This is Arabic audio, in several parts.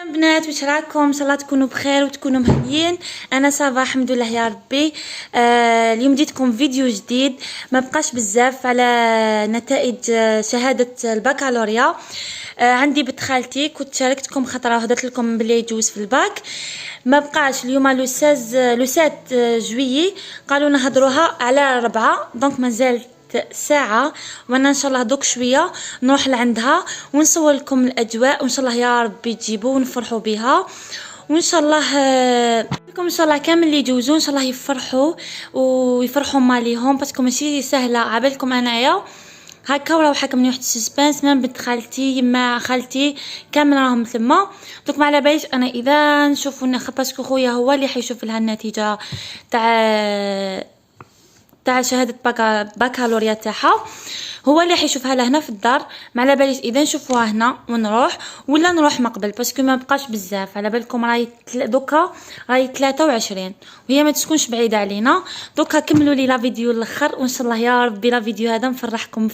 بنات، واش راكم؟ ان شاء الله تكونوا بخير وتكونوا مهنيين. انا صافا الحمد لله يا ربي. اليوم جيتكم فيديو جديد، ما بقاش بزاف على نتائج شهاده البكالوريا. عندي بنت خالتي كنت شاركتكم خطره وهدرت لكم بلي يجوز في الباك. ما بقاش اليوم لو 7 جويي قالوا نهضروها على 4، دونك مازال ساعة وانا ان شاء الله دوك شويه نروح لعندها ونصور لكم الاجواء، وان شاء الله يا ربي تجيبوا ونفرحوا بها، وان شاء الله لكم ان شاء الله كامل اللي يجوزوا ان شاء الله يفرحوا ويفرحوا ماليهم، باسكو ماشي سهله عبالكم انايا هكا وراو حكمني واحد السسبانس. من بنت خالتي يما خالتي كامل راهم تما، دوك ما على باليش انا اذا نشوفوا باسكو خويا هو اللي حيشوف لها النتيجه تاع شهاده بكالوريا تاعها، هو اللي حيشوفها لهنا في الدار. ما على باليش اذا نشوفوها هنا ونروح ولا نروح مقبل، باسكو ما بقاش بزاف على بالكم. راهي دوكا راهي 23 وهي ما تسكنش بعيده علينا. دوكا كملوا لي لا فيديو الاخر، وان شاء الله يا ربي لا فيديو هذا نفرحكم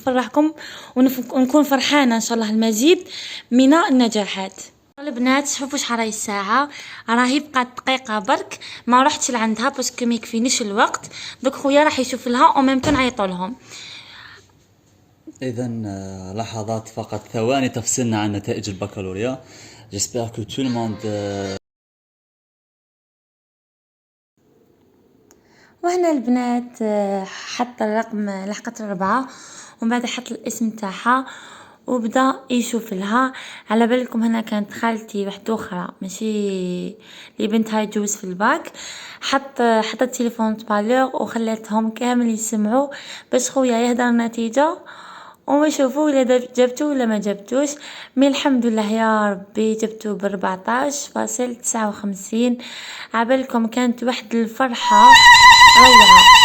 ونكون فرحانه ان شاء الله المزيد من النجاحات. البنات شوفوا شحال راهي الساعه، راهي بقات دقيقه برك ما رحتش لعندها باسكو ما يكفينيش الوقت. دوك خويا راح يشوف لها او ميم طون عيطوا لهم. اذا لحظات فقط، ثواني تفصلنا عن نتائج البكالوريا. جيسبر كو تو الموند. وهنا البنات حط الرقم لحقت 4 ومن بعد حط الاسم تاعها وبدا يشوف لها. على بالكم هنا كانت خالتي واحده اخرى ماشي اللي بنتها يجوز في الباك، حطت التليفون طبالور وخلاتهم كامل يسمعوا باش خويا يهدر النتيجه وما يشوفوا الا جبتو ولا ما جبتوش. مي الحمد لله يا ربي جبتو ب 14.59. عبالكم كانت واحد الفرحه روعه.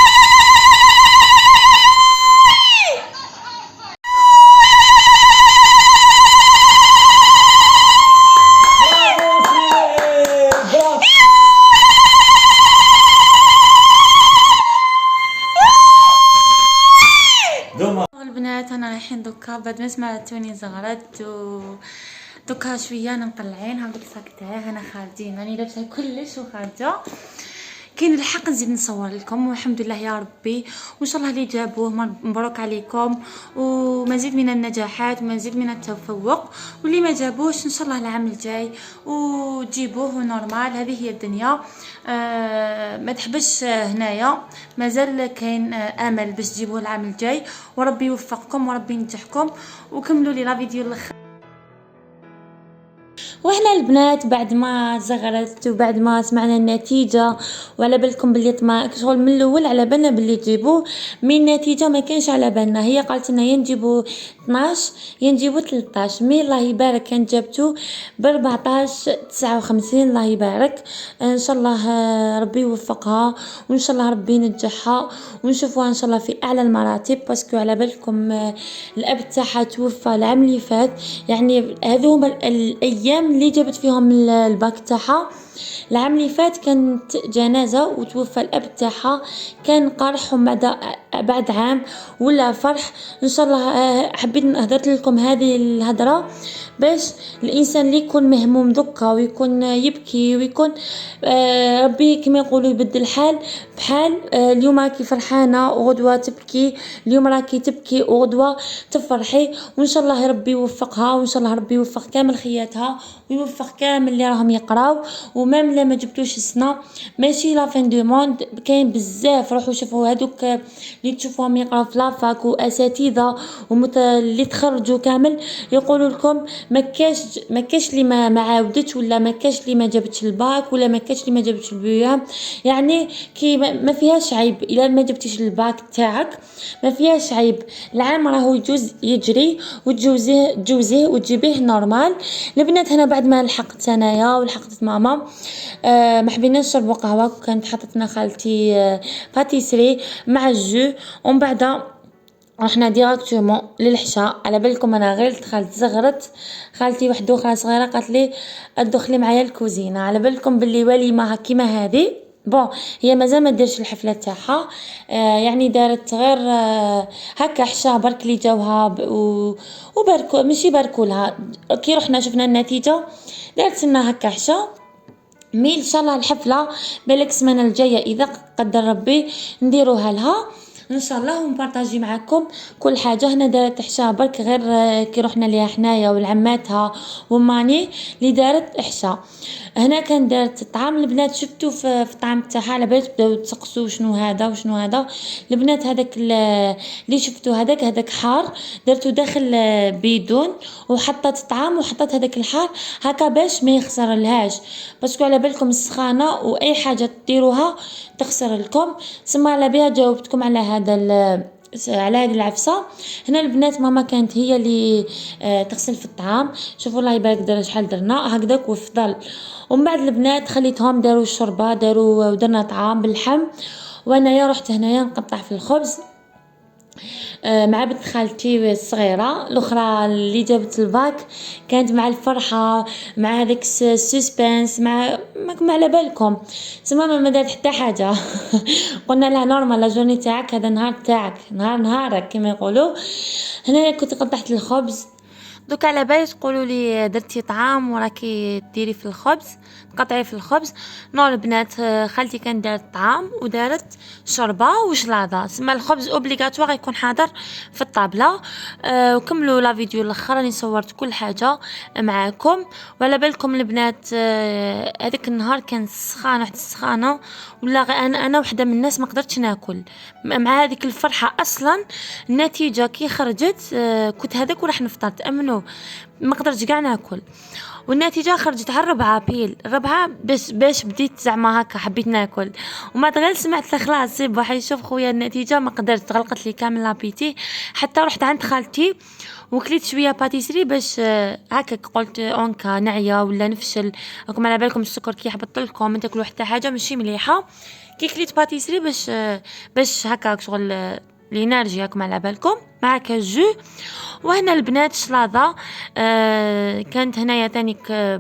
البنات انا رايحين دوكا بعد ما سمعتوني زغرت دوكا شويه انا مقلعين هاك ساكته انا خارجين راني لابسه كلش وخارجه. كاين الحق نزيد نصور لكم والحمد لله يا ربي، وان شاء الله اللي جابوه مبروك عليكم ومزيد من النجاحات ومزيد من التفوق، واللي ما جابوش ان شاء الله العام الجاي وتجيبوه نورمال. هذه هي الدنيا. ما تحبش هنايا، مازال كاين امل باش تجيبوه العام الجاي، وربي يوفقكم وربي ينجحكم. وكملوا لي لا فيديو الاخر. واحنا البنات بعد ما زغرت وبعد ما سمعنا النتيجه وعلى بالكم بلي شغل من الاول على بالنا بلي تجيبوه، من النتيجه ما كانش على بالنا. هي قالت لنا ينجيبوا 12 ينجيبوا 13، مي الله يبارك كان جابتو ب 14.59. الله يبارك. ان شاء الله ربي يوفقها وان شاء الله ربي ينجحها ونشوفوها ان شاء الله في اعلى المراتب، باسكو على بالكم الاب تاعها توفى العام اللي فات. يعني هذو هما الايام اللي جابت فيهم الباك تاعها. العام اللي فات كانت جنازه وتوفى الاب تاعها، كان قرحهم بعد عام ولا فرح. ان شاء الله حبيت نهضر لكم هذه الهضره باش الانسان اللي يكون مهموم دكا ويكون يبكي ويكون ربي كما يقولوا يبدل الحال بحال. اليوم راكي فرحانه وغدوه تبكي، اليوم راكي تبكي وغدوه تفرحي، وان شاء الله ربي يوفقها وان شاء الله ربي يوفق كامل خياتها ويوفق كامل اللي راهم يقراو. ومام لا ما جبتوش السنه ماشي لا فين دو موند، كاين بزاف روحوا شوفوا هذوك اللي تشوفوهم يقراو في لافاك واساتذه اللي تخرجوا كامل يقولوا لكم ما كاش اللي ما عاودتش ولا ما كاش اللي ما جابتش الباك ولا ما كاش اللي ما جابتش البيام. يعني كي ما فيهاش عيب الا ما جبتيش الباك تاعك، ما فيهاش عيب. العام راهو يجوز يجري وتجوزيه وتجيبيه نورمال. البنات هنا بعد ما لحقت انايا ولحقت ماما ما حبيناش نشربوا قهوه، كانت حطتنا خالتي باتيسري مع الجو، ومن بعد رحنا ديراكتومون للحشاء. على بالكم انا غير دخلت زغرت خالتي واحده اخرى صغيره قالت لي ادخلي معايا الكوزينه. على بالكم باللي وليمه كيما هذه بون هي مازال ما ديرش الحفله تاعها. يعني دارت غير هكا حشا برك اللي جاوها وباركو ماشي باركولها كي رحنا شفنا النتيجه دارت لنا هكا حشا. مي ان شاء الله الحفله بالك السمانه الجايه اذا قدر ربي نديروها لها ان شاء الله ونبارطاجي معكم كل حاجه. هنا دارت حشا برك غير كي رحنا ليها حنايا والعماتها وماني اللي دارت حشا. هنا كان دارت طعام البنات شفتوا في الطعام تاعها على بالك بداو تسقسوا شنو هذا وشنو هذا. البنات هذاك اللي شفتوا هذاك حار درتو داخل بيدون وحطت طعام وحطت هذاك الحار هكا باش ما يخسر لهاش باسكو على بالكم السخانه واي حاجه ديروها تخسر لكم. سما على بها جاوبتكم على على هذه العفسه. هنا البنات ماما كانت هي اللي تغسل في الطعام. شوفوا الله يبارك دار شحال درنا هكذاك وفضل. ومن بعد البنات خليتهم داروا الشوربه داروا ودرنا طعام باللحم وانايا رحت هنايا نقطع في الخبز مع بنت خالتي الصغيره الاخرى اللي جابت الباك. كانت مع الفرحه مع هذاك السسبنس ماكم على بالكم سما ما دارت حتى حاجه. قلنا لها نورمال لا جورني تاعك هذا نهار تاعك نهارك كما يقولوا. هنا كنت قطعت الخبز دوك على بالي تقولوا لي درتي طعام وراكي ديري في الخبز تقطعي في الخبز. نو البنات خالتي كان دارت طعام ودارت شوربه وشلاضه سما الخبز اوبليغاتوار يكون حاضر في الطابله. وكملوا لا فيديو الاخر راني صورت كل حاجه معاكم. وعلى بالكم البنات هذاك النهار كان سخانه واحد السخانه ولا انا وحده من الناس ما قدرتش ناكل مع هذيك الفرحه. اصلا النتيجه كي خرجت كنت هذاك وراح نفطر تامنوا ما قدرتش كاع ناكل. والنتيجه خرجت على 4 ابريل 4 باش بديت زعما هكا حبيت ناكل وما تغير سمعت خلاص سيب حيشوف خويا النتيجه ما قدرت غلقت لي كامل لابيتي. حتى رحت عند خالتي وكليت شويه باتيسري باش هكاك قلت اونكا نعيا ولا نفشل. راكم على بالكم السكر كي يحبط لكم تاكلوا حتى حاجه ماشي مليحه. كي كليت باتيسري باش هكاك شغل الانرجي راكم على بالكم مع كاجو. وهنا البنات شلاضه كانت هنايا تانيك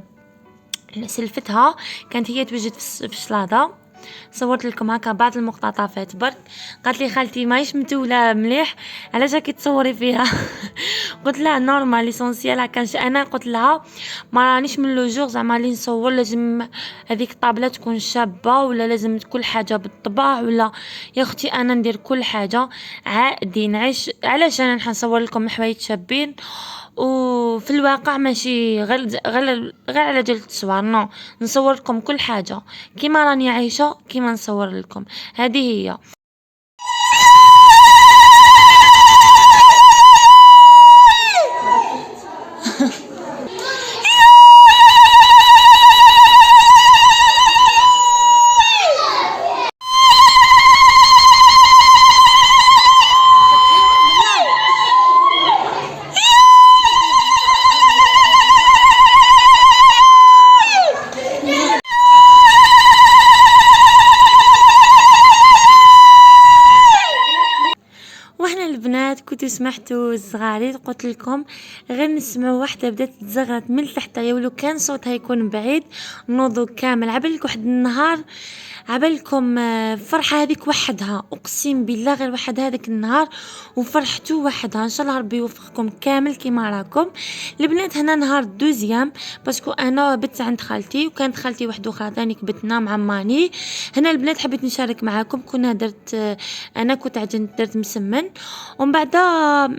سلفتها كانت هي توجد في الشلاضه. صورت لكم هكا بعض المقتطفات برك. قالت لي خالتي ماهيش متوله مليح علاش راكي تصوري فيها. قلت لها نورمال ليسونسيال هكا. انا قلت لها ما رانيش من لو جور زعما لي نصور لازم هذيك الطابله تكون شابه ولا لازم كل حاجه بالطباع ولا يا اختي انا ندير كل حاجه عادي نعيش. علاش انا نصور لكم حوايج شابين وفي الواقع ماشي غير على جال التصوير نو نصور لكم كل حاجه كيما راني عايشه كيما نصور لكم. هذه هي. كنتو سمحتوا الصغاري قلت لكم غير نسمعوا واحده بدات تزغرت من تحت ولو كان صوتها يكون بعيد نوضوا كامل. عبالك واحد النهار عبالكم فرحه هذيك وحدها اقسم بالله غير وحد هذاك النهار وفرحتوا وحدها. ان شاء الله ربي يوفقكم كامل كيما راكم البنات. هنا نهار دوزيام باسكو انا بت عند خالتي وكانت خالتي واحده اخرى ثاني بتنا مع ماني. هنا البنات حبيت نشارك معاكم. كنا درت انا كنت عجنت درت مسمن ومن بعد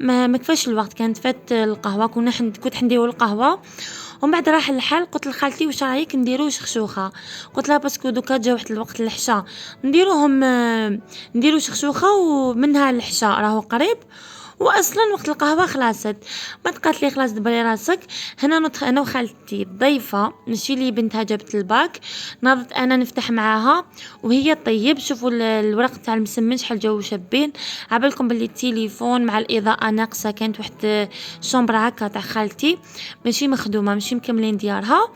ما كفاش الوقت كانت فات القهوه كنت حنديروا القهوه ومن بعد راح الحال. قلت لخالتي واش رايك نديرو شخشوخه. قلت لها باسكو دوكا جا واحد الوقت الحشا نديرو شخشوخه ومنها الحشا راهو قريب واصلا وقت القهوه خلاصت. ما قالت لي خلاص دبري راسك. هنا انا وخالتي ضيفه ماشي لي بنتها جابت الباك ناضت انا نفتح معاها وهي طيب. شوفوا الورق تاع المسمن شحال جاو شابين. عبالكم باللي التليفون مع الاضاءه ناقصه. كانت واحد شومبر هكا تاع خالتي ماشي مخدومه ماشي مكملين ديارها.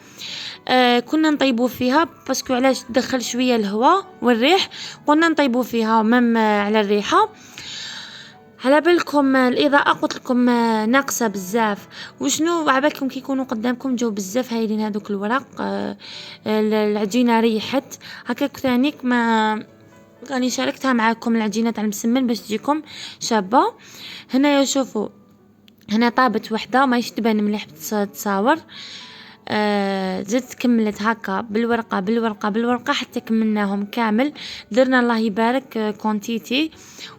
كنا نطيبوا فيها باسكو علاش دخل شويه الهواء والريح قلنا نطيبوا فيها مام على الريحه. على بالكم الاضاءه قلت لكم ناقصه بزاف. وشنو عبالكم كي يكونوا قدامكم جو بزاف هايلين هذوك الورق. العجينه ريحت هكاك ثانيك ما راني شاركتها معاكم العجينه تاع المسمن باش تجيكم شابه. هنايا شوفوا هنا طابت وحده ماهيش تبان مليح تصاور. زدت كملت هكا بالورقه حتى كملناهم كامل. درنا الله يبارك كونتيتي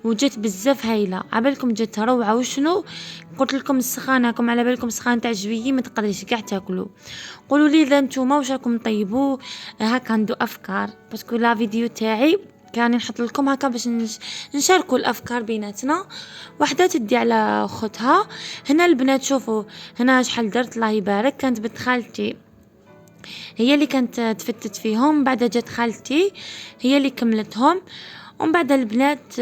وجت بزاف هايله عبالكم جت روعه. وشنو قلت لكم السخانه على بالكم سخانه تاع جويي ما تقدريش كاع تاكلوا. قولوا لي اذا نتوما واش راكم طيبوا هكا عنده افكار باسكو لا فيديو تاعي كان نحط لكم هكا باش نشاركوا الافكار بيناتنا. وحده تدي على اختها. هنا البنات شوفوا هنا شحال درت الله يبارك. كانت بنت خالتي هي اللي كانت تفتت فيهم بعد جات خالتي هي اللي كملتهم. ومن بعد البنات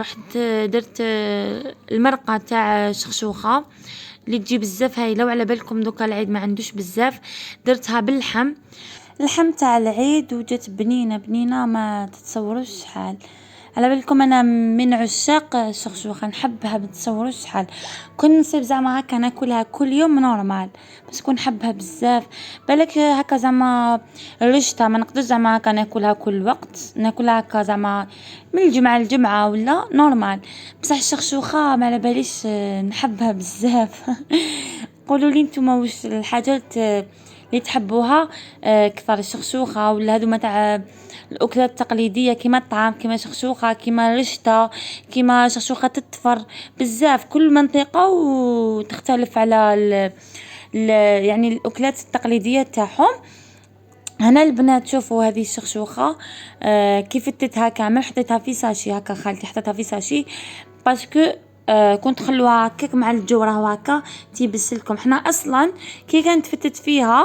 رحت درت المرقه تاع شخشوخه اللي تجي بزاف هايله. وعلى بالكم دوكا العيد ما عندوش بزاف درتها باللحم تاع العيد وجت بنينه ما تتصوروش شحال. على بالكم انا من عشاق الشخشوخه نحبها بتصوروش شحال. كون نصيب زعما هكا ناكلها كل يوم نورمال بس كون نحبها بزاف. بالك هكا زعما رشتها ما نقدرش زعما هكا ناكلها كل وقت ناكلها هكا زعما من الجمعه للجمعه ولا نورمال. بصح الشخشوخه ما على باليش نحبها بزاف. قولوا لي نتوما واش الحاجات اللي تحبوها كثر الشخشوخه ولا هذوما تاع الاكلات التقليديه كيما الطعام كيما شخشوخه كيما رشته كيما شخشوخه التفر بزاف. كل منطقه وتختلف على يعني الاكلات التقليديه تاعهم. هنا البنات شوفوا هذه الشخشوخه كيف فتتها كامل حطيتها في ساشي هكا خالتي حطيتها في ساشي باسكو كنت خلوها هكاك مع الجوره هكا تيبس لكم. حنا اصلا كي كانت فتت فيها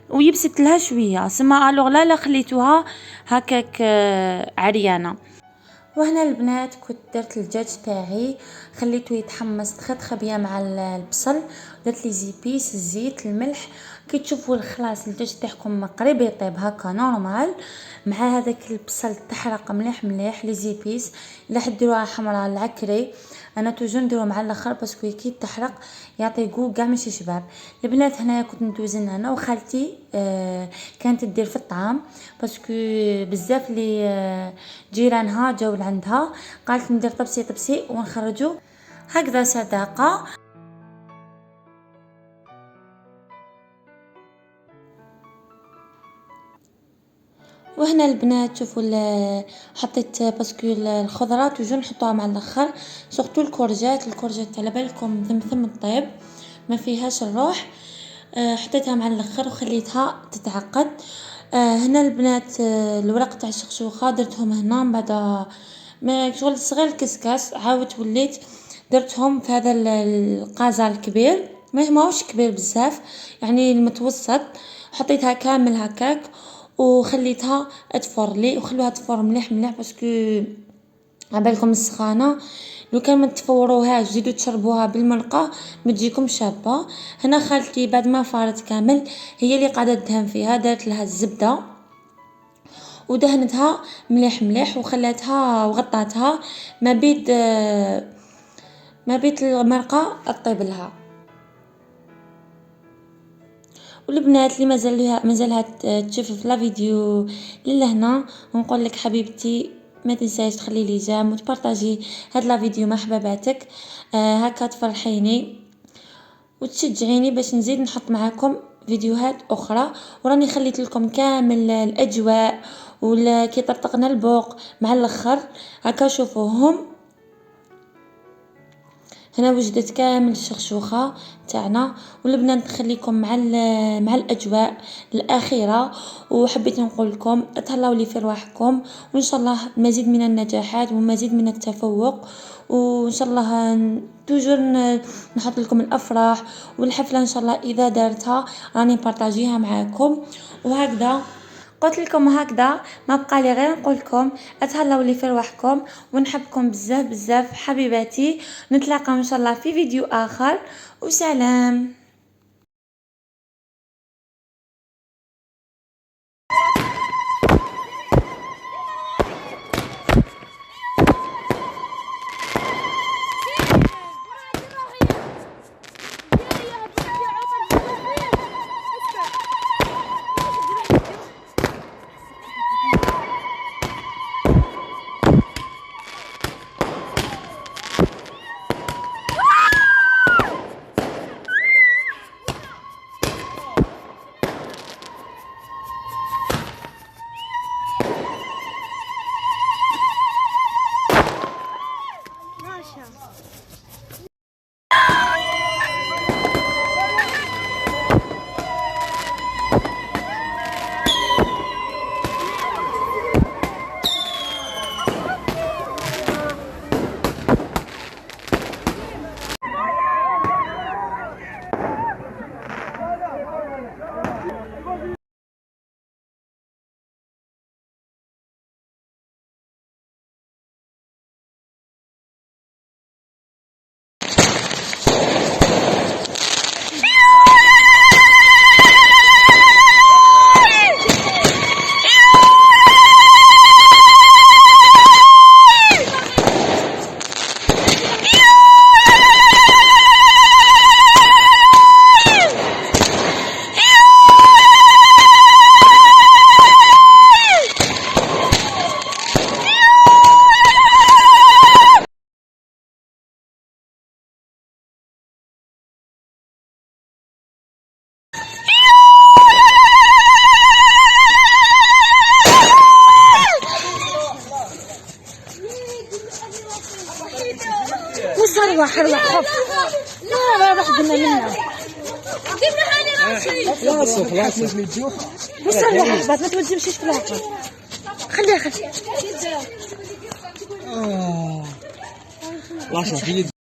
ويبست لها شويه سما الوغ لا خليتوها هكاك عريانه. وهنا البنات كنت درت الدجاج تاعي خليته يتحمص خبيه مع البصل. درت لي زيبيس الزيت الملح. كي تشوفوا الخلاص الدجاج تاعكم قريب يطيب هكا نورمال مع هذاك البصل تحرق مليح لي زيبيس. الا حديروها حمراء العكري انا توجو نديرو مع الاخر باسكو كي تحرق يعطي جو كاع ماشي شباب. البنات هنايا كنت ندوزن انا وخالتي كانت تدير في الطعام باسكو بزاف لي جيرانها جاو لعندها قالت ندير طبسي ونخرجوا هكذا صداقه. وهنا البنات شوفوا حطيت باسكو الخضرات وجو نحطوها مع الاخر سورتو الكورجات على بالكم ثم الطيب ما فيهاش الروح. حطيتها مع الاخر وخليتها تتعقد. هنا البنات الورق تاع الشخشوخه درتهم هنا بعد ما شغل صغير الكسكاس عاودت وليت درتهم في هذا القازال الكبير ماهوش كبير بزاف يعني المتوسط. حطيتها كامل هكاك وخليتها تفر لي وخلوها تفر مليح باسكو عبالكم السخانه لو كان ما تفوروهاش زيدوا تشربوها بالمرقه ما تجيكم شابه. هنا خالتي بعد ما فارت كامل هي اللي قاعده تدهن فيها دارت لها الزبده ودهنتها مليح وخلاتها وغطاتها ما بيت المرقه طيب لها. والبنات اللي مازالها تشوف في لا فيديو لهنا ونقول لك حبيبتي ما تنساش تخلي لي جيم وتبارطاجي هاد لا فيديو مع حباباتك هكا تفرحيني وتشجعيني باش نزيد نحط معاكم فيديوهات اخرى. وراني خليت لكم كامل الاجواء ولا كي طرطقنا البوق مع الاخر هكا شوفوهم. هنا وجدت كامل الشخشوخه تاعنا والبنات نخليكم مع الاجواء الاخيره. وحبيت نقول لكم تهلاو لي في رواحكم وان شاء الله مزيد من النجاحات ومزيد من التفوق وان شاء الله توجور نحط لكم الافراح والحفله ان شاء الله اذا دارتها راني بارطاجيها معاكم. وهكذا قلت لكم هكذا ما بقى لي غير نقول لكم اتهلاو لي في رواحكم ونحبكم بزاف حبيباتي. نتلاقى ان شاء الله في فيديو اخر وسلام. وصل لحظات ما تمشيش في العقل. خليها